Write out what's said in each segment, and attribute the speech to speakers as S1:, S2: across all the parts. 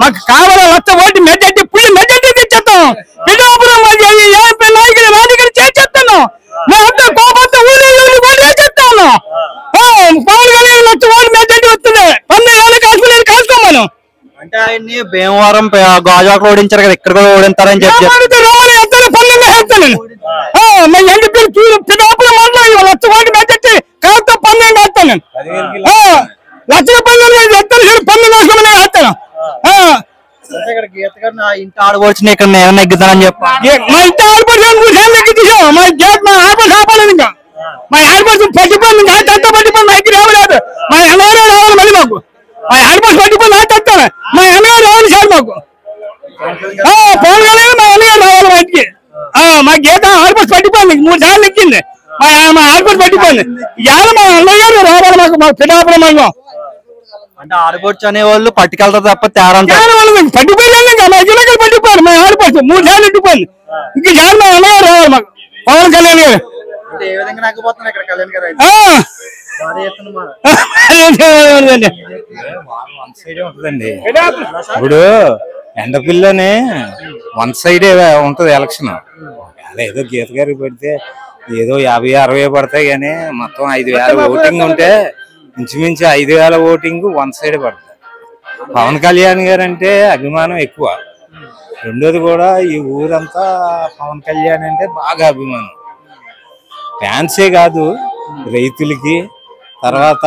S1: మాకు కావాలా 1,00,000 vote majority full majority తెచ్చేస్తాం. పిఠాపురం నాయకులు రాజకీయ చేసేస్తాను. మేమంతా కోపంతో ఊరి ఓటు వేసేస్తాను. పవన్ కళ్యాణ్ 1,00,000 ఓటు మెజార్టీ వస్తుంది. 12 కాల్చుకోలేదు కాల్చుకోమను.
S2: అంటే ఆయన్ని భీమవరం గాజువాకలో ఓడించారు కదా, ఇక్కడ కూడా ఓడించారని చెప్పి
S1: పిఠాపురం మండలం 1,00,000 ఓటు మెజార్టీ కాస్త 12 వేస్తాను. 1,00,000 12 వేస్తాను.
S2: ఇంటి ఆడబడుచుని ఇక్కడ నేను నెగ్గుతానని చెప్పి
S1: మా ఇంటి ఆడపడుచు 3 సార్లు నెగ్గించాం. మా ఆడపడుచు ఆపలేదు. ఇంకా మా ఆడపడుచు పట్టిపోయింది. నా తత్త పట్టిపోయింది. మా ఇంటికి రావలేదు. మా అన్నగారు రావాలి మళ్ళీ మాకు. మా ఆడపడుచు పట్టిపోయింది. నా తత్తాను మా అన్నగారు రావాలి సార్ మాకు. పవన్ కళ్యాణ్ మా అన్నగారు రావాలి మా ఇంటికి. మా గీత ఆడపడుచు పట్టిపోయింది. 3 సార్లు ఎక్కింది. మా ఆడపడుచు పట్టిపోయింది. ఇవాళ మా అన్నగారు రావాలి మాకు. మా పిఠాపురం మండలం
S2: అంటే ఆడబడుచు అనే వాళ్ళు పట్టుకెళ్తారు తప్ప తేడా
S1: పట్టిపోయింది. ఇంకా మా జిల్లాకి పట్టిపోయారు. మా ఆడపడుచు 3 సార్లు ఎట్టిపోయింది. ఇంక చాలా మా అన్నగారు రావాలి మాకు. పవన్ కళ్యాణ్ గారు
S3: ఉంటుందండి. ఇప్పుడు ఎండపిల్లని 1 సైడే ఉంటది ఎలక్షన్. ఏదో గీత గారికి పెడితే ఏదో 50-60 పడతాయి కానీ మొత్తం 5,000 ఓటింగ్ ఉంటే ఇంచుమించు 5,000 ఓటింగ్ 1 సైడ్ పడతాయి. పవన్ కళ్యాణ్ గారు అంటే అభిమానం ఎక్కువ. రెండోది కూడా ఈ ఊరంతా పవన్ కళ్యాణ్ అంటే బాగా అభిమానం. ఫ్యాన్సే కాదు, రైతులకి, తర్వాత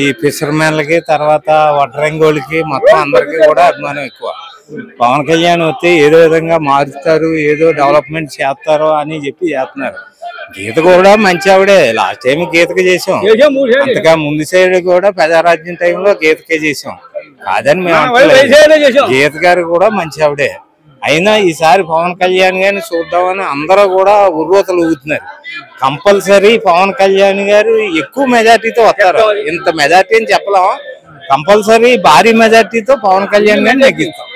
S3: ఈ ఫిషర్మెన్లకి, తర్వాత వడ్రంగోళ్ళకి, మొత్తం అందరికి కూడా అభిమానం ఎక్కువ. పవన్ కళ్యాణ్ వస్తే ఏదో విధంగా మారుస్తారు, ఏదో డెవలప్మెంట్ చేస్తారు అని చెప్పి చేస్తున్నారు. గీత కూడా మంచి ఆవిడే. లాస్ట్ టైం గీతకే చేసాం. అంతగా ముందు సైడ్ కూడా ప్రజారాజ్యం టైంలో గీతకే చేసాం. కాదని మేము గీత గారు కూడా మంచి ఆవిడే. అయినా ఈసారి పవన్ కళ్యాణ్ గారిని చూద్దామని అందరూ కూడా ఉర్రూతలు ఊగుతున్నారు. కంపల్సరీ పవన్ కళ్యాణ్ గారు ఎక్కువ మెజార్టీతో వస్తారు. ఇంత మెజార్టీ అని చెప్పలేం. కంపల్సరీ భారీ మెజార్టీతో పవన్ కళ్యాణ్ గారిని నెగ్గిస్తాం.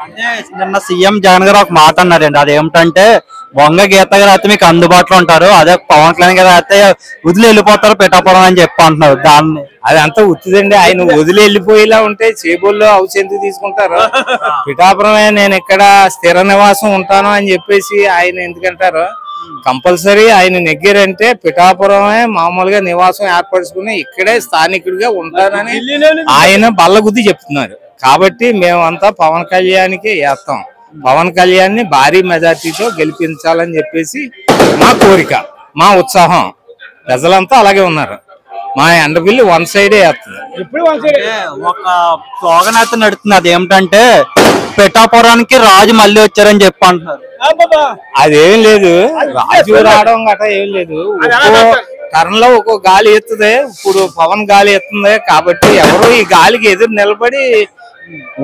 S2: అంటే నిన్న సీఎం జగన్ గారు ఒక మాట అన్నారండి. అదేమిటంటే వంగ గీత గారు అయితే మీకు అందుబాటులో ఉంటారు, అదే పవన్ కళ్యాణ్ గారు అయితే వదిలి వెళ్ళిపోతారు పిఠాపురం అని చెప్పి అంటున్నారు. దాన్ని
S3: అదంతా ఉత్తిదండి. ఆయన వదిలి వెళ్ళిపోయేలా ఉంటే చేబోల్లో హౌస్ ఎందుకు తీసుకుంటారు? పిఠాపురమే నేను ఇక్కడ స్థిర నివాసం ఉంటాను అని చెప్పేసి ఆయన ఎందుకంటారు? కంపల్సరీ ఆయన నెగ్గారంటే పిఠాపురమే మామూలుగా నివాసం ఏర్పరచుకుని ఇక్కడే స్థానికుడిగా ఉంటానని ఆయన బల్లగుద్ది చెప్తున్నారు. కాబట్టి మేమంతా పవన్ కళ్యాణ్కి వేస్తాం. పవన్ కళ్యాణ్ ని భారీ మెజార్టీతో గెలిపించాలని చెప్పేసి మా కోరిక, మా ఉత్సాహం. ప్రజలంతా అలాగే ఉన్నారు. మా ఎండపిల్లి 1 సైడే వేస్తుంది.
S2: ఒక స్లోగన్ అయితే నడుస్తుంది. అదేమిటంటే పిఠాపురానికి రాజు మళ్ళీ వచ్చారని చెప్పి అంటున్నారు.
S3: అదేం లేదు, రాజు రావడం గట్రా ఏం లేదు. ఒక్కో టర్న్ లో ఒక్కో గాలి ఎత్తుంది. ఇప్పుడు పవన్ గాలి ఎత్తుంది కాబట్టి ఎవరు ఈ గాలికి ఎదురు నిలబడి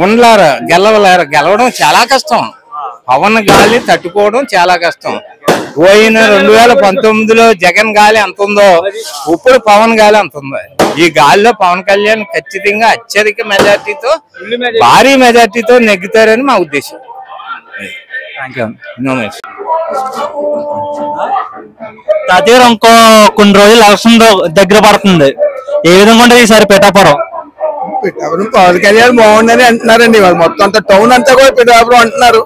S3: ఉండలేరు, గెలవలేరు. గెలవడం చాలా కష్టం. పవన్ గాలి తట్టుకోవడం చాలా కష్టం. పోయిన 2019లో జగన్ గాలి ఎంత ఉందో ఇప్పుడు పవన్ గాలి అంత ఉంది. ఈ గాలిలో పవన్ కళ్యాణ్ ఖచ్చితంగా అత్యధిక మెజార్టీతో, భారీ మెజార్టీతో నెగ్గుతారని మా ఉద్దేశం.
S2: తదిర ఇంకో కొన్ని రోజులు ఎలక్షన్ దగ్గర పడుతుంది. ఏ విధంగా ఉంటుంది ఈసారి పిఠాపురం?
S4: పిఠాపురం పవన్ కళ్యాణ్ బాగుందని అంటున్నారండి. వాళ్ళు మొత్తం అంతా టౌన్ అంతా కూడా పిఠాపురం అంటున్నారు.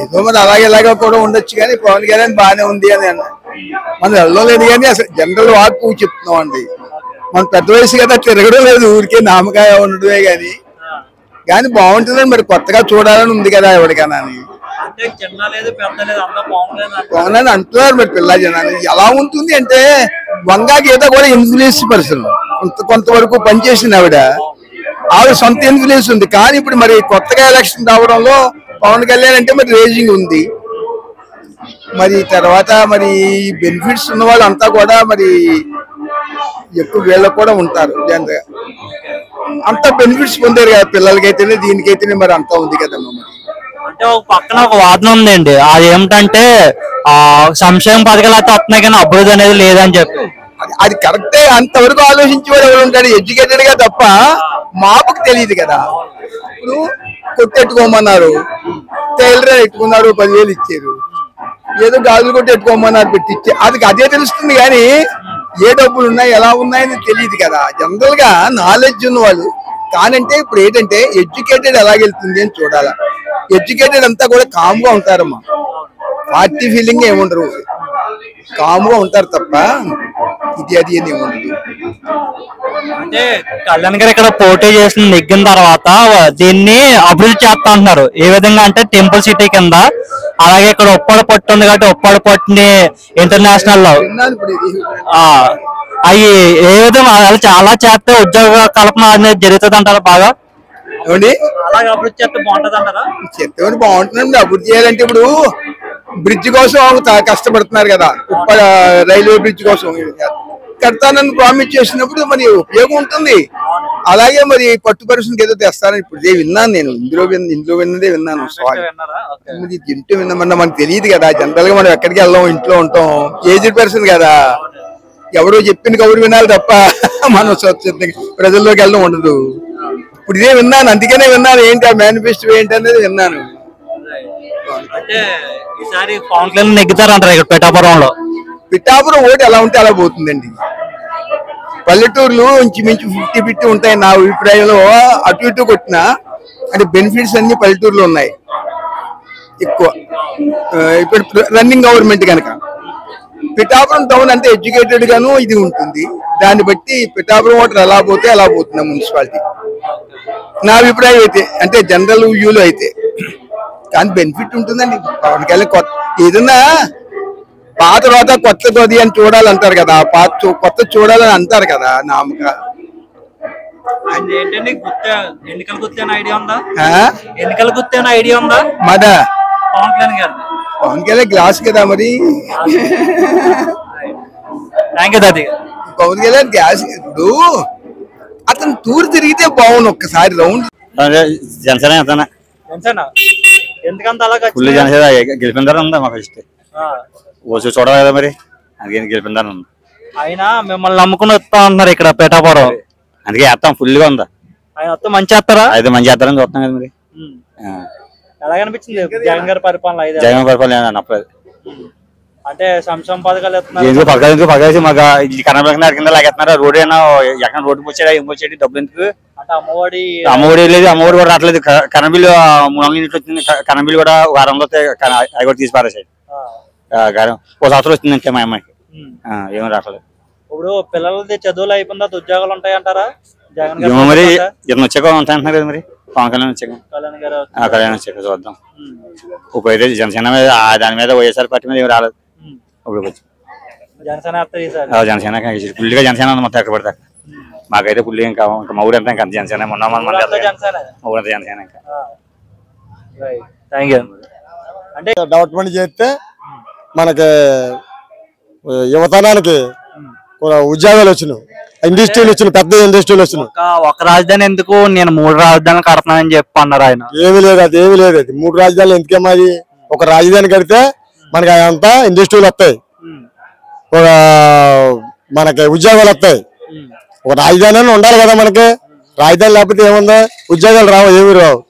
S4: ఏదో మరి అలాగే ఇలాగా కూడా ఉండొచ్చు కానీ పవన్ కళ్యాణ్ బాగానే ఉంది అని అన్నారు. మనం వెళ్ళలేదు కానీ అసలు జనరల్ వాక్ చెప్తున్నాం అండి. మన పెద్ద వయసు కదా తిరగడం లేదు, ఊరికే నామకాయ ఉండడమే కానీ బాగుంటుందని మరి కొత్తగా చూడాలని ఉంది కదా ఎవరికైనా అని పవన్ అని అంటున్నారు. మరి పిల్ల జనాన్ని ఎలా ఉంటుంది అంటే వంగా గీత కూడా ఇన్ఫ్లుయెన్స్ పర్సన్, కొంతవరకు పనిచేసింది ఆవిడ సొంత ఇన్ఫ్లుయెన్స్ ఉంది. కానీ ఇప్పుడు మరి కొత్తగా ఎలక్షన్ రావడంలో పవన్ కళ్యాణ్ అంటే మరి రేజింగ్ ఉంది. మరి తర్వాత మరి బెనిఫిట్స్ ఉన్న వాళ్ళు అంతా కూడా మరి ఎక్కువ వీళ్ళకి కూడా ఉంటారు. అంత బెనిఫిట్స్ పొందారు కదా పిల్లలకైతేనే దీనికైతేనే మరి అంతా ఉంది కదమ్మా.
S2: అంటే ఒక పక్కన ఒక వాదన ఉందండి. అది ఏమిటంటే సంక్షేమ పథకాలు అయితే వస్తున్నాయి కానీ అభివృద్ధి అనేది లేదని చెప్పి.
S4: అది కరెక్టే. అంతవరకు ఆలోచించేవాడు ఎవరు ఉంటాడు? ఎడ్యుకేటెడ్ గా తప్ప మాపుకు తెలియదు కదా. ఇప్పుడు కొట్టెట్టుకోమన్నారు, టైలర్ ఎట్టుకున్నారు, 10,000 ఇచ్చారు. ఏదో గాజులు కొట్టి ఎట్టుకోమన్నారు, పెట్టించి అది అదే తెలుస్తుంది కానీ ఏ డబ్బులు ఉన్నాయి ఎలా ఉన్నాయని తెలియదు కదా. జనరల్ గా నాలెడ్జ్ ఉన్న వాళ్ళు కానంటే ఇప్పుడు ఏంటంటే ఎడ్యుకేటెడ్ ఎలాగెళ్తుంది అని చూడాలా. ఎడ్యుకేటెడ్ అంతా కూడా కామ్గా ఉంటారమ్మా, పార్టీ ఫీలింగ్ ఏముండరు, కామ్గా ఉంటారు తప్ప ఇది అది అని ఏముండదు.
S2: అంటే కళ్యాణ్ గారు ఇక్కడ పోటీ చేసిన నెగ్గిన తర్వాత దీన్ని అభివృద్ధి చేస్తా అంటున్నారు. ఏ విధంగా అంటే టెంపుల్ సిటీ కింద, అలాగే ఇక్కడ ఉప్పాడు పట్టు ఉంది కాబట్టి ఉప్పాడు పట్టుని ఇంటర్నేషనల్ లో అవి ఏ విధంగా చాలా చేస్తే ఉద్యోగ కల్పన అనేది జరుగుతుంది అంటారా? బాగా అలాగే అభివృద్ధి చేస్తే బాగుంటది అంటారా?
S4: చెప్తే బాగుంటుందండి. అభివృద్ధి చేయాలంటే ఇప్పుడు బ్రిడ్జ్ కోసం కష్టపడుతున్నారు కదా, రైల్వే బ్రిడ్జ్ కోసం కడతానని ప్రామిస్ చేసినప్పుడు మరి ఉపయోగం ఉంటుంది. అలాగే మరి పట్టు పరిశ్రమకి ఏదో తెస్తానని ఇప్పుడు విన్నాను నేను, ఇంట్లో విన్నదే విన్నాను. ఇంట్లో విన్నామన్నా మనకు తెలియదు కదా, జనరల్ గా మనం ఎక్కడికి వెళ్దాం, ఇంట్లో ఉంటాం, ఏజ్డ్ పర్సన్ కదా, ఎవరో చెప్పిన కబురు వినాలి తప్ప మనం ప్రజల్లోకి వెళ్ళడం ఉండదు. ఇప్పుడు ఇదే విన్నాను, అందుకనే విన్నాను ఏంటి ఆ మేనిఫెస్టో ఏంటి అనేది విన్నాను.
S2: అంటే ఈసారి పవన్ కళ్యాణ్ నెగ్గుతారంటారు ఇక్కడ పిఠాపురంలో.
S4: పిఠాపురం ఓటు ఎలా ఉంటే అలా పోతుందండి. పల్లెటూర్లు ఇంచుమించు 50-50 ఉంటాయి నా అభిప్రాయంలో. అటు ఇటు కొట్టినా అంటే బెనిఫిట్స్ అన్ని పల్లెటూరులో ఉన్నాయి ఎక్కువ. ఇప్పుడు రన్నింగ్ గవర్నమెంట్ కనుక పిఠాపురం టౌన్ అంటే ఎడ్యుకేటెడ్ గాను ఇది ఉంటుంది. దాన్ని బట్టి పిఠాపురం ఓటర్ ఎలా పోతే అలా పోతుంది మున్సిపాలిటీ, నా అభిప్రాయం అయితే. అంటే జనరల్ వ్యూలో అయితే కానీ బెనిఫిట్ ఉంటుందండి. పవన్ కళ్యాణ్ ఏదన్నా పాత తర్వాత కొత్త గది అని చూడాలంటారు కదా, కొత్త చూడాలని అంటారు కదా నామక.
S2: ఎన్నికల గుర్తు ఐడియా ఉందా? ఎన్నికల గుర్తు ఐడియా ఉందా?
S4: మద
S2: పవన్ కళ్యాణ్ గారు.
S4: పవన్ కళ్యాణ్ గ్లాస్ కదా మరి. పవన్ కళ్యాణ్ గ్లాస్. ఇప్పుడు అతను టూర్ తిరిగితే బాగుంది ఒక్కసారి రౌండ్.
S2: జనసేన ఎందుకంత అలా గెలిపిందారు ఉందా మాకు ఇస్తే ఓసు చూడాలి కదా మరి, అందుకని గెలిపిందారు ఉంది. ఆయన మిమ్మల్ని నమ్ముకుని వస్తా ఉన్నారు ఇక్కడ పిఠాపురం, అందుకే వేస్తాం ఫుల్ గా ఉందా. ఆయన వస్తే మంచి వేస్తారా? అయితే మంచి వేస్తారని చూస్తున్నాం కదా మరి. ఎలాగనిపించింది జగన్ గారి పరిపాలన? జగన్ పరిపాలన నప్పలేదు. అంటే సంక్షేమ పథకాలు పక్కసి మాకు కనబడిన కింద లాగేస్తున్నారు. రోడ్ అయినా ఎక్కడ రోడ్డు వచ్చాడా ఏం వచ్చేది డబ్బులు ఎందుకు? అమ్మఒడి లేదు, అమ్మఒడి కూడా రావట్లేదు. కరెంట్ బిల్లు 3 యూనిట్లు వచ్చింది, కరెంట్ బిల్లు కూడా వారంలో అవి కూడా తీసి పారేసాయి. ఓ సంవత్సరం వచ్చింది అంటే మా అమ్మాయికి ఏమి రావట్లేదు. ఇప్పుడు పిల్లలది చదువులు అయిపోయిందా ఉద్యోగాలు ఉంటాయంటారా? జగన్ మరి ఇతను వచ్చాక ఉంటాయంటున్నారు కదా మరి. పవన్ కళ్యాణ్ వచ్చాక కళ్యాణ్ వచ్చాక చూద్దాం. ఇప్పుడు జనసేన మీద దాని మీద వైఎస్ఆర్ పార్టీ మీద ఏమి రాలేదు. ఇప్పుడు జనసేన ఫుల్గా జనసేన మొత్తం ఎక్కడ పడతా. మాకైతే ఫుల్ ఇంకా మా ఊరంతా ఇంకా జనసేన. మొన్న మా ఊరంతా జనసేన ఇంకా. Thank you.
S5: అంటే డెవలప్మెంట్ చేస్తే మనకి యువతనానికి ఉద్యోగాలు వచ్చినాయి, ఇండస్ట్రీలు వచ్చినాయి, పెద్ద ఇండస్ట్రీలు వచ్చినాయి.
S2: ఒక రాజధాని ఎందుకు, నేను 3 రాజధానులు కడతానని చెప్పి అన్నారు ఆయన.
S5: ఏమి లేదు, అది ఏమి లేదు. అది 3 రాజధానులు ఎందుకే మరి. ఒక రాజధాని కడితే మనకి అంతా ఇండస్ట్రీలు వస్తాయి, ఒక మనకి ఉద్యోగాలు వస్తాయి. ఒక రాజధాని ఉండాలి కదా మనకి. రాజధాని లేకపోతే ఏముందా, ఉద్యోగాలు రావు, ఏమి రావు.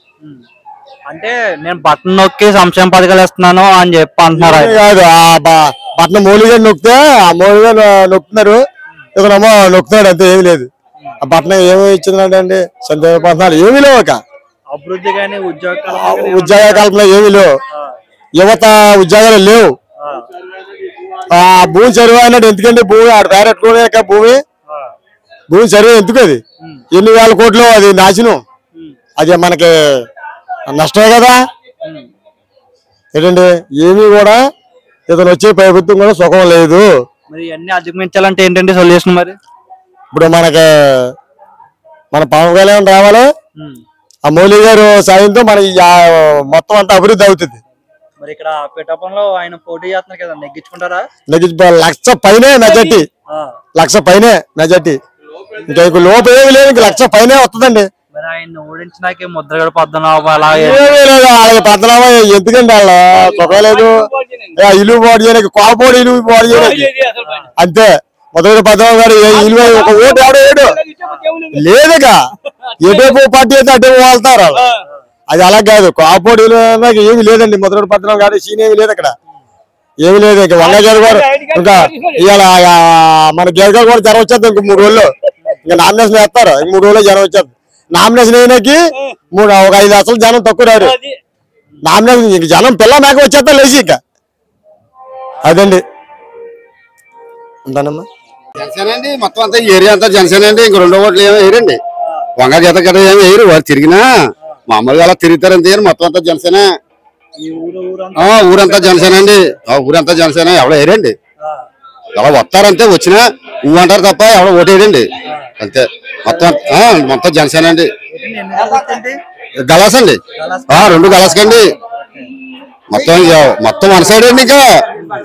S2: అంటే నేను బటన్ నొక్కి సంక్షేమ పథకాలు ఇస్తున్నాను అని చెప్పి అంటున్నారు.
S5: కాదు, ఆ బటన్ మోడీ గారు నొక్కితే ఆ మోడీ గారు నొక్కుతున్నారు, ఇతనేమో నొక్కుతున్నాడు, అంతే. ఏమి లేదు. ఆ బటన్ ఏమి ఇచ్చిందంటే సంక్షేమ పథకాలు ఏమి లేవు. ఒక
S2: అభివృద్ధి కానీ
S5: ఉద్యోగ కల్పన ఏమి లేవు. యువత ఉద్యోగాలు లేవు. ఆ భూమి సర్వే అన్నాడు. ఎందుకంటే భూమి ఆడ పేరెట్టుకోలేక భూమి సర్వే ఎందుకు? అది ఎన్ని వేల కోట్లు, అది నాశనం. అది మనకి నష్టమే కదా. ఏంటంటే ఏమీ కూడా ఇతను వచ్చే ప్రభుత్వం కూడా సుఖం లేదు.
S2: మరి అన్ని అధిగమించాలంటే ఏంటంటే సొల్యూషన్? మరి
S5: ఇప్పుడు మనకి మన పవన్ కళ్యాణ్ రావాలి, ఆ మోడీ గారు సాయంతో మన మొత్తం అంతా అభివృద్ధి అవుతుంది.
S2: మరి ఇక్కడ పిఠాపురంలో ఆయన పోటీ చేస్తున్నారు కదా, నెగ్గించుకుంటారా?
S5: 1,00,000 పైనే మెజార్టీ, 1,00,000 పైనే మెజార్టీ. ఇంకా లోపు ఏమి లేదు, ఇంక 1,00,000 పైనే వస్తుందండి.
S2: మరి ఆయన ఓడించినాకే ముద్రగడ పద్మనాభం
S5: పద్మనాభం ఎందుకండి వాళ్ళ సుఖలేదు. ఇల్లు పోటీ చేయడానికి, కోపడి ఇల్లు పోటీ చేయడానికి అంతే. ముద్రగడ పద్మనాభం గారు ఇల్లు ఒక ఓటు ఎవడో లేదుగా. ఎటువైపు పార్టీ అయితే అటు వెళ్తారు. అది అలా కాదు. కోపడి ఏమి లేదండి. ముద్రగడ పద్మనాభం గారు సీన్ ఏమి లేదు అక్కడ, ఏమి లేదు. ఇంకా వంగగారు గారు ఇంకా ఇవాళ మన గేదె కూడా జ్వరం వచ్చేది. ఇంక 3 రోజుల్లో ఇంకా నామినేషన్ వేస్తారు. ఇంక 3 రోజుల్లో జ్వరం వచ్చేది. నామినేషన్ అయినాకి 5 లక్షలు జనం తక్కువ రారు. నామినేషన్ జనం పిల్ల మేక వచ్చేస్తా లేచి ఇక అదండి. ఉంటానమ్మా.
S6: జనసేన అండి మొత్తం అంతా ఏరియా అంతా జనసేన అండి. ఇంక 2 ఓట్లు ఏమో వేయరండి. వంగ గీత గట్ట ఏమి వేయరు. వారు తిరిగినా మామూలుగా అలా తిరుగుతారని తీయరు. మొత్తం అంతా జనసేన. ఊరంతా జనసేన అండి. ఊరంతా జనసేన. ఎవడో వేయరండి. ఎలా వస్తారంతే వచ్చినా ఊ అంటారు తప్ప ఎవడో ఓటు వేయరండి అంతే. మొత్తం జనసేన అండి. గలాస్ అండి. 2 గలాస్కండి. మొత్తం వన్ సైడ్ అండి. ఇంకా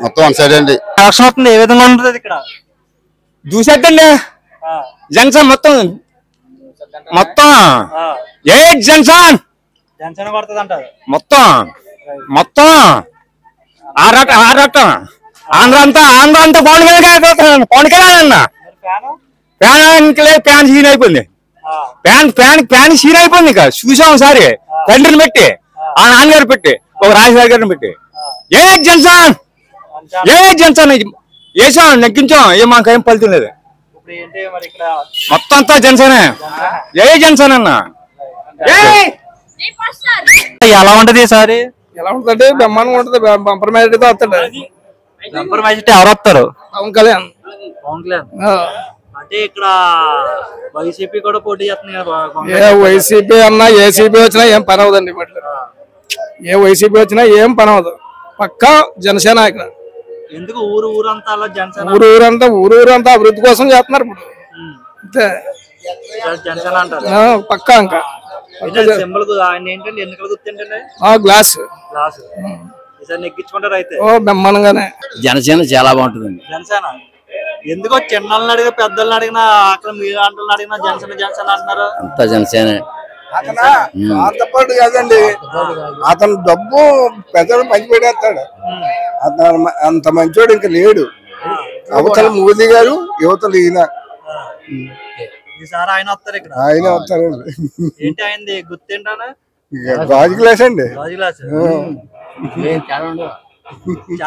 S6: మొత్తం వన్ సైడ్ అండి.
S2: ఎలక్షన్ అవుతుంది ఏ విధంగా ఉంటుంది ఇక్కడ?
S1: చూసేద్దండి జంక్షన్ మొత్తం ఏ జంక్షన్
S2: జనసేన పడుతుంది అంటారు.
S1: మొత్తం ఆరాట ఆంధ్ర అంతా పవన్ కళ్యాణ్ అన్న ఫ్యాన్ సీన్ అయిపోయింది. ఫ్యాన్ సీన్ అయిపోయింది. ఇక చూసాం ఒకసారి తండ్రిని పెట్టి ఆ నాన్నగారు పెట్టి ఒక రాజశేఖర్ గారిని పెట్టి ఏ జంక్షన్ వేసాం నెగ్గించాం. మాకేం ఫలితం లేదు. మొత్తం అంతా జనసేన జనసేన అన్న.
S2: ఎలా ఉంటది ఈసారి?
S1: ఎలా ఉంటుందంటే బ్రహ్మాండంగా ఉంటుంది. బంపర్ మ్యాజిక్తో వస్తాడు.
S2: ఎవరు వస్తారు?
S1: పవన్ కళ్యాణ్.
S2: అంటే ఇక్కడ వైసీపీ కూడా పోటీ చేస్తున్నారు.
S1: ఏ వైసీపీ అన్నా ఏసీపీ వచ్చినా ఏం పని అవదండి. ఏ వైసీపీ వచ్చినా ఏం పని అవదు. పక్కా జనసేన ఇక్కడ.
S2: ఎందుకు ఊరంతా జనసేన
S1: ఊరంతా అభివృద్ధి కోసం చేస్తున్నారు ఇప్పుడు అంతే.
S2: జనసేన అంటారు
S1: పక్కా. ఇంకా
S2: సింబల్ ఏంటంటే ఎన్నికలు గుర్తుంటే
S1: గ్లాస్
S2: నెగ్గించుకుంటారు అయితే.
S1: బ్రహ్మాండంగానే
S3: జనసేన చాలా బాగుంటుందండి.
S2: జనసేన ఎందుకో చిన్నల్ని అడిగిన పెద్దల్ని అడిగినా అక్కడ మీరు అంటల్ని అడిగినా జనసేన అంటున్నారు.
S3: అంతా జనసేన.
S4: పాటు కాదండి. అతను డబ్బు పెద్దలు పంచి పెట్టేస్తాడు. అతను అంత మంచోడు ఇంకా లేడు. అవతల మోదీ గారు యువతలు ఈయన.
S2: ఈసారి ఆయన వస్తారు ఇక్కడ.
S4: ఆయన వస్తారండి.
S2: ఏంటి ఆయనది గుర్తేంటానా?
S4: గాజు గ్లాస్ అండి.
S2: గాజు గ్లాస్.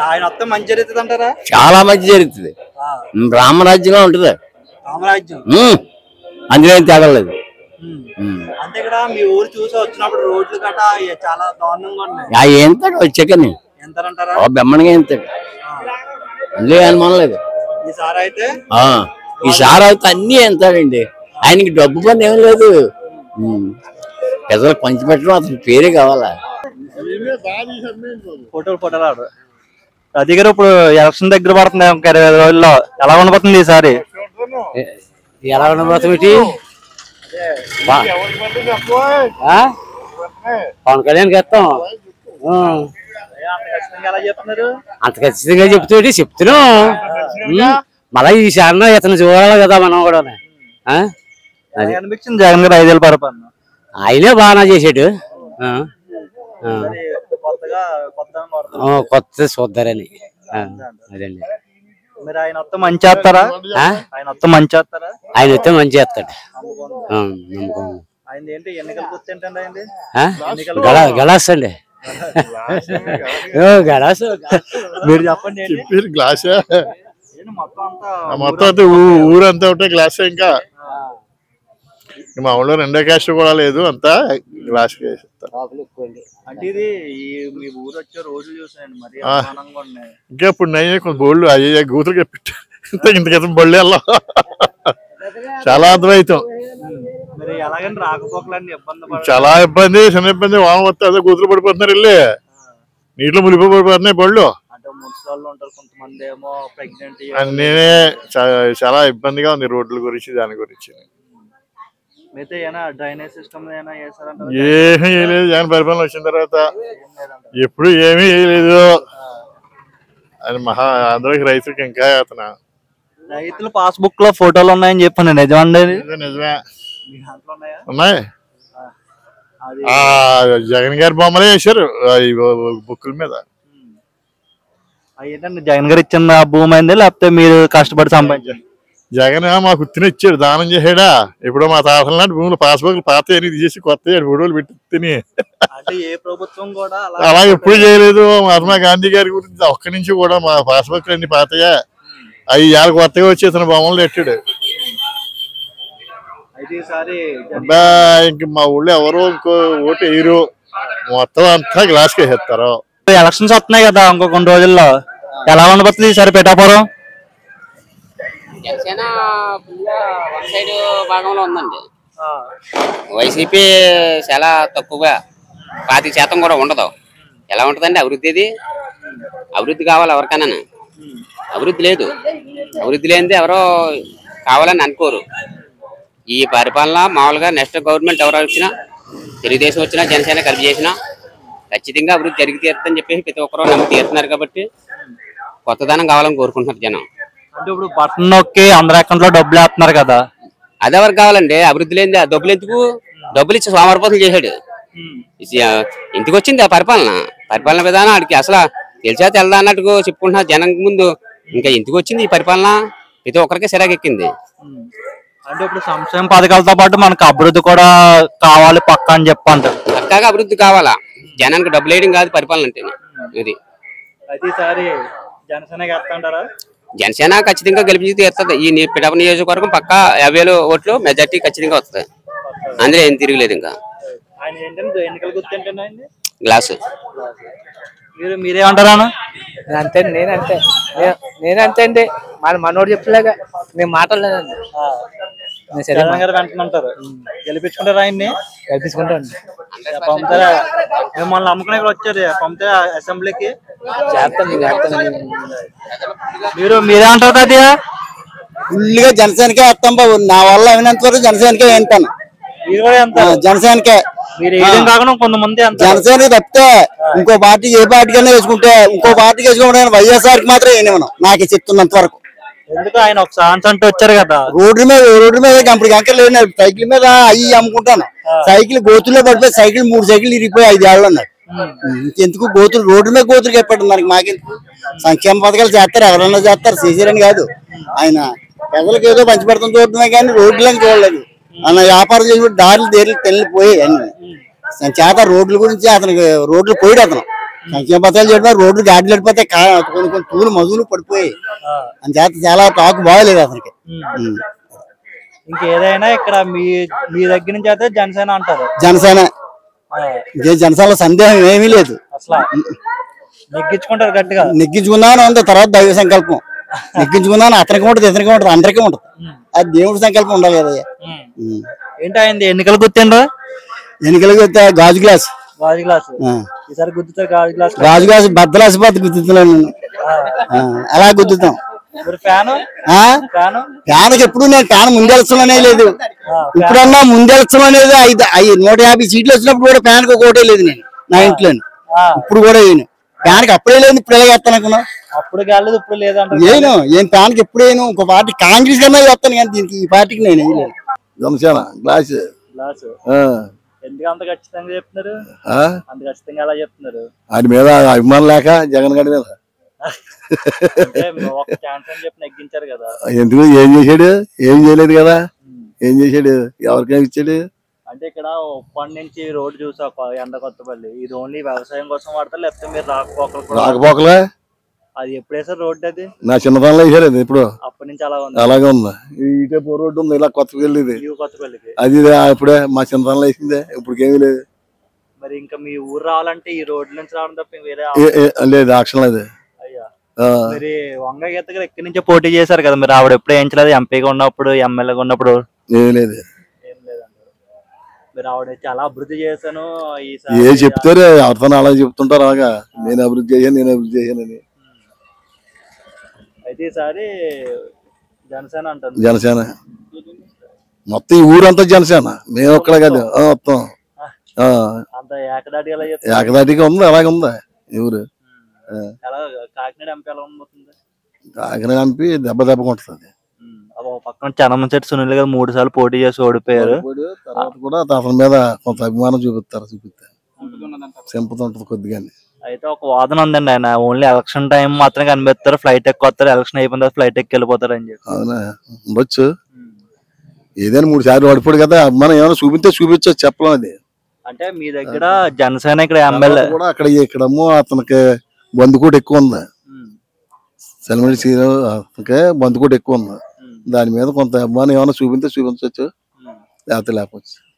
S2: ఆయన వస్తే మంచి జరుగుతుంది అంటారా?
S3: చాలా మంచి జరుగుతుంది. రామరాజ్యంలో ఉంటది.
S2: రామరాజ్యం
S3: అందులో ఏం తేగలేదు.
S2: అంటే ఇక్కడ మీ ఊరు చూసి వచ్చినప్పుడు రోడ్లు గట్టా చాలా దారుణంగా ఉన్నాయి.
S3: ఎంత వచ్చాకని
S2: ఎంతరంటారా?
S3: బెమ్మనిగా ఎంత అందులో అనుమానం లేదు.
S2: ఈసారి అయితే
S3: అన్ని ఎంతాడండి. ఆయనకి డబ్బు పని ఏం లేదు. ప్రజలకు పంచిపెట్టడం అతని పేరే కావాలా.
S2: ఫోటోలు ఆడు అది గారు. ఇప్పుడు ఎలక్షన్ దగ్గర పడుతుంది. 20 రోజుల్లో ఎలా ఉండబోతుంది ఈసారి?
S3: ఎలా ఉండబోతుంది? పవన్ కళ్యాణ్ చేస్తాం. అంత ఖచ్చితంగా చెప్తున్నాం. మళ్ళీ ఈసారి ఇతను చూడాలి కదా మనం కూడా.
S2: అనిపించింది జగన్ గారు 5 ఏళ్ళ పరిపాలన.
S3: ఆయనే బాగా చేసాడు. కొత్త చూద్దారని అదండి.
S2: మీరు ఆయన వస్తే మంచి చేస్తారా? ఆయన వస్తే మంచి చేస్తారా?
S3: ఆయన వస్తే మంచి చేస్తాడు.
S2: ఆయన ఏంటి ఎన్నికలు గుర్తుంటండి? ఆయనది
S3: గలాస్ అండి. గలాస్
S2: మీరు చెప్పండి.
S6: గ్లాస్
S2: మొత్తం
S6: అంతా ఊరంతా ఉంటే గ్లాస్. ఇంకా మా ఊళ్ళో 2 క్యాస్ట్ కూడా లేదు. అంతా గ్లాస్.
S2: అంటే ఇది మీ ఊరు వచ్చే రోజులు చూసాను మరి
S6: ఇంకా ఇప్పుడు నయ్యే కొంత బోళ్ళు అయ్యే గూతులు పెట్టు. ఇంత క్రితం బొళ్ళు వెళ్ళా చాలా అద్వైతం. చాలా ఇబ్బంది. చిన్న ఇబ్బంది. వాన వస్తే అదే గూతులు పడిపోతున్నారు. వెళ్ళి నీటిలో మునిగిపోతున్నాయి బళ్ళు. అన్నీ చాలా ఇబ్బందిగా ఉంది రోడ్ల గురించి దాని గురించి. ఏమీ వేయలేదు. జగన్ పరిపాలన వచ్చిన తర్వాత ఎప్పుడు ఏమీ వేయలేదు. అది అందరికి రైతులకి ఇంకా అతను
S2: రైతులు పాస్బుక్ లో ఫోటోలు ఉన్నాయని చెప్పండి. నిజమండి?
S6: నిజమే ఉన్నాయి. జగన్ గారి బొమ్మలే వేశారు బుక్కుల మీద.
S2: ఏంటండి జగన్ గారు ఇచ్చిన భూమి అయింది లేకపోతే మీరు కష్టపడి సంపాదించారు?
S6: జగన్ మాకు గుర్తుని ఇచ్చాడు. దానం చేసాడా? ఇప్పుడు మా తాతల నాటి భూములు పాస్బుక్ పాత తీసేసి కొత్త ఫోటోలు పెట్టి తిని
S2: ఏ ప్రభుత్వం కూడా
S6: అలా ఎప్పుడు చేయలేదు. మహాత్మా గాంధీ గారి గురించి ఒక్క నుంచి కూడా మా పాస్బుక్ అన్ని పాతయా. 5 ఏళ్ళ కొత్తగా వచ్చి ఇతను బొమ్మలు పెట్టాడు.
S5: ఇంక మా ఊళ్ళో ఎవరు ఇంకో ఓటు వేయరు, మొత్తం అంతా గ్లాస్ వేసేస్తారు.
S2: ఎలక్షన్స్ వస్తున్నాయి కదా ఇంకో కొన్ని రోజుల్లో, ఎలా ఉండబోతుంది ఈసారి పిఠాపురం?
S7: జనసేన వన్ సైడ్ భాగంలో ఉందండి. వైసీపీ చాలా తక్కువగా 25% కూడా ఉండదు. ఎలా ఉంటుందండి అభివృద్ధి? అభివృద్ధి కావాలి ఎవరికైనా, అభివృద్ధి లేదు. అభివృద్ధి లేనిదే ఎవరో కావాలని అనుకోరు. ఈ పరిపాలన మామూలుగా నెక్స్ట్ గవర్నమెంట్ ఎవరు వచ్చినా, తెలుగుదేశం వచ్చినా జనసేన కలిపి చేసినా ఖచ్చితంగా అభివృద్ధి జరిగి తీరుతుందని చెప్పేసి ప్రతి ఒక్కరూ నమ్మి తీరుతున్నారు. కాబట్టి కొత్తదనం కావాలని కోరుకుంటున్నారు జనం.
S2: అంటే ఇప్పుడు బటన్ నొక్కి అందరి అకౌంట్ లో డబ్బులు వేస్తున్నారు కదా,
S7: అది ఎవరికి కావాలండి? అభివృద్ధి లేనిది డబ్బులు ఎందుకు? డబ్బులు ఇచ్చి సోమరిపోతులు చేశాడు. ఇంటికి వచ్చింది ఆ పరిపాలన విధానం ఆడికి అసలు తెలిసా తెలదా అన్నట్టుగా చెప్పుకుంటున్నా జనం ముందు. ఇంకా ఇంటికి వచ్చింది ఈ పరిపాలన ప్రతి ఒక్కరికి సిరాకెక్కింది.
S2: అంటే ఇప్పుడు సంక్షేమ పథకాలతో పాటు మనకు అభివృద్ధి కూడా కావాలి పక్క అని చెప్పంటారు.
S7: పక్కాగా అభివృద్ధి కావాలా, జనానికి డబ్బులు వేయడం కాదు పరిపాలన అంటే. ఇది జనసేన ఖచ్చితంగా గెలిపించి తీరుతుంది. ఈ పిఠాపురం నియోజకవర్గం పక్కా 50,000 ఓట్లు మెజార్టీ ఖచ్చితంగా వస్తుంది. అందులో ఏం తిరగలేదు. ఇంకా గ్లాసు
S2: మీరేమంటారా?
S8: అంతే, నేనంతే అండి. మనోడు చెప్పలేగా నేను మాట్లాడలేదండి.
S2: గెలిపించుకుంటారు ఆయన్ని,
S8: గెలిపించుకుంటాను.
S2: మిమ్మల్ని నమ్ముకుని ఇక్కడ వచ్చారు పంపితే అసెంబ్లీకి మీరేమంటారు? అది
S9: ఫుల్గా జనసేనకే వేస్తాం బాబు. నా వల్ల అయినంత వరకు జనసేనకే వేస్తాను. జనసేనకే
S2: కొంతమంది
S9: జనసేన తప్పితే ఇంకో పార్టీ ఏ పార్టీకైనా వేసుకుంటే, ఇంకో పార్టీకి వేసుకుంటే వైఎస్ఆర్కి మాత్రం వేయనివ్వను. నాకే చెప్తున్నంత వరకు.
S2: ఎందుకు ఆయన ఒక ఛాన్స్ అంటూ వచ్చారు కదా,
S9: రోడ్డు మీద అప్పుడు అంకర్ లేదు. సైకిల్ మీద అయ్యి అమ్ముకుంటాను. సైకిల్ గోతుల్లో పడిపోయి సైకిల్ 3 సైకిల్ ఇరిగిపోయి 5 ఏళ్ళు అన్నాడు. ఇంకెందుకు గోతులు, రోడ్డు మీద గోతులు చెప్పాడు. మనకి మాకెందుకు? సంక్షేమ పథకాలు చేస్తారు, ఎవరన్నా చేస్తారు, చేసారని కాదు. ఆయన ప్రజలకు ఏదో పంచి పెడతాం చూడటమే కానీ రోడ్లని చూడలేదు. ఆయన వ్యాపారం చేసి దారులు తెల్లిపోయి అన్ని చేత రోడ్ల గురించి అతనికి రోడ్లు పోయాడు. అతను సంక్షేమ పథకాలు చేయడం రోడ్లు గాడిలు పడిపోతే కొన్ని తూలు మధువులు పడిపోయి అని చేత చాలా టాక్ బాగలేదు అతనికి.
S2: ఇంకేదైనా ఇక్కడ మీ దగ్గర నుంచి అయితే జనసేన అంటారు.
S9: జనసేన జనసేన సందేహం ఏమీ లేదు.
S2: అసలు నెగ్గించుకుంటారు గట్టిగా.
S9: నెగ్గించుకున్నాను ఉంది. తర్వాత దైవ సంకల్పం. నెగ్గించుకున్నాను అతనికి ఉంటుంది, ఇతనికి ఉంటుంది, అందరికీ ఉంటుంది. అది దేవుడి సంకల్పం ఉండాలి కదా.
S2: ఏంటి అయింది ఎన్నికలు గుర్తిండ్రా?
S9: ఎన్నికలు గుర్తే గాజు గ్లాస్.
S2: ఈసారి గుర్తుతారు గాజు గ్లాస్.
S9: గాజు గ్లాస్ బద్దలాసిపోతే గుర్తున్నాను. అలా గుర్తుతాం. ఫ్యాన్కి ఎప్పుడు నేను ఫ్యాన్ ముందెలచడం అనేది లేదు. ఇప్పుడన్నా ముందెలచడం అనేది 150 సీట్లు వచ్చినప్పుడు కూడా ఫ్యాన్కి ఒక ఓటే లేదు నేను నా ఇంట్లో. ఇప్పుడు కూడా వేయను ఫ్యాన్కి. అప్పుడే లేదు, ఇప్పుడు ఎలా వేస్తాను అనుకున్నా?
S2: అప్పుడు కాలేదు, ఇప్పుడు లేదంటే
S9: నేను ఏం ఫ్యాన్కి ఎప్పుడు వేయను. ఇంకో పార్టీ కాంగ్రెస్ కన్నా వేస్తాను కానీ దీనికి ఈ పార్టీకి నేను వేయలేదు. జనసేన గ్లాస్.
S2: ఎందుకు అంత ఖచ్చితంగా చెప్తున్నారు? అంత ఖచ్చితంగా ఎలా చెప్తున్నారు?
S9: ఆయన మీద అభిమానం లేక జగన్ గారి మీద.
S2: ఒక ఛాన్స్ అని చెప్పి నెగ్గించారు కదా.
S9: ఎందుకు? ఏం చేశాడు? ఏం చేయలేదు కదా. ఏం చేశాడు? ఎవరికైనా ఇచ్చాడు?
S2: అంటే ఇక్కడ ఉప్పటి నుంచి రోడ్డు చూసా ఎండ కొత్తపల్లి, ఇది ఓన్లీ వ్యవసాయం కోసం వాడతారు లేకపోతే మీరు
S9: రాకపోకలే?
S2: అది ఎప్పుడు వేసారు రోడ్డు? అది
S9: నా చిన్నతనంలో వేసారు. అది ఇప్పుడు
S2: అప్పటి నుంచి
S9: అలాగే ఉంది. ఇటే రోడ్డు ఉంది ఇలా కొత్తపల్లిది.
S2: కొత్తపల్లికి
S9: అది ఇప్పుడే మా చిన్నతనంలో వేసిందే, ఇప్పటికేమీ లేదు.
S2: మరి ఇంకా మీ ఊరు రావాలంటే ఈ రోడ్డు నుంచి రావడం తప్ప వేరే
S9: లేదు, ఆప్షన్ లేదు.
S2: అయ్యా మరి వంగ గీత గారు ఎక్కడి నుంచో పోటీ చేశారు కదా, మరి ఆవిడ ఎప్పుడు వేయించలేదు? ఎంపీగా ఉన్నప్పుడు, ఎమ్మెల్యేగా ఉన్నప్పుడు
S9: ఏం లేదు.
S2: మీరు ఆవిడ చాలా అభివృద్ధి చేశాను
S9: ఏ చెప్తారు, ఎవరితో అలా చెప్తుంటారు. అలాగా నేను అభివృద్ధి చేశానని.
S2: అయితే ఈసారి జనసేన అంటారు.
S9: జనసేన మొత్తం ఈ ఊరంతా జనసేన. మేము ఒక్కడే కాదు, మొత్తం
S2: అంత ఏకదాటిగా
S9: ఏకదాటిగా ఉంది. అలాగే ఉంది ఈ ఊరు.
S2: కాకినాడ ఎంపీ ఎలా ఉండబోతుంది?
S9: కాకినాడ ఎంపీ దెబ్బకుంటుంది.
S2: పక్కన చనమశెట్టి సునీల్ గారు 3 సార్లు పోటీ చేసి ఓడిపోయారు.
S9: తర్వాత కూడా అతని మీద కొంత అభిమానం చూపిస్తారు. సింపతి ఉంటుంది కొద్దిగా.
S2: అయితే ఒక వాదన ఉందండి, ఆయన ఓన్లీ ఎలక్షన్ టైం మాత్రం కనిపిస్తారు, ఫ్లైట్ ఎక్కువ వస్తారు, ఎలక్షన్ అయిపోయిన తర్వాత ఫ్లైట్ ఎక్కి వెళ్ళిపోతారు అని చెప్పి.
S9: అవునా? ఉండొచ్చు. ఏదైనా 3 సార్లు ఓడిపోడు కదా, అభిమానం ఏమైనా చూపించవచ్చు, చెప్పలేం. అది
S2: అంటే మీ దగ్గర జనసేన ఇక్కడ ఎమ్మెల్యే
S9: కూడా ఇక్కడేమో అతనికి బంధుకోట ఎక్కువ ఉంది. సెలమడి అతనికి బంధుకోట ఎక్కువ ఉంది. దాని మీద కొంత అభిమానం ఏమైనా చూపించవచ్చు.
S10: లేకపోతే లేకపోవచ్చు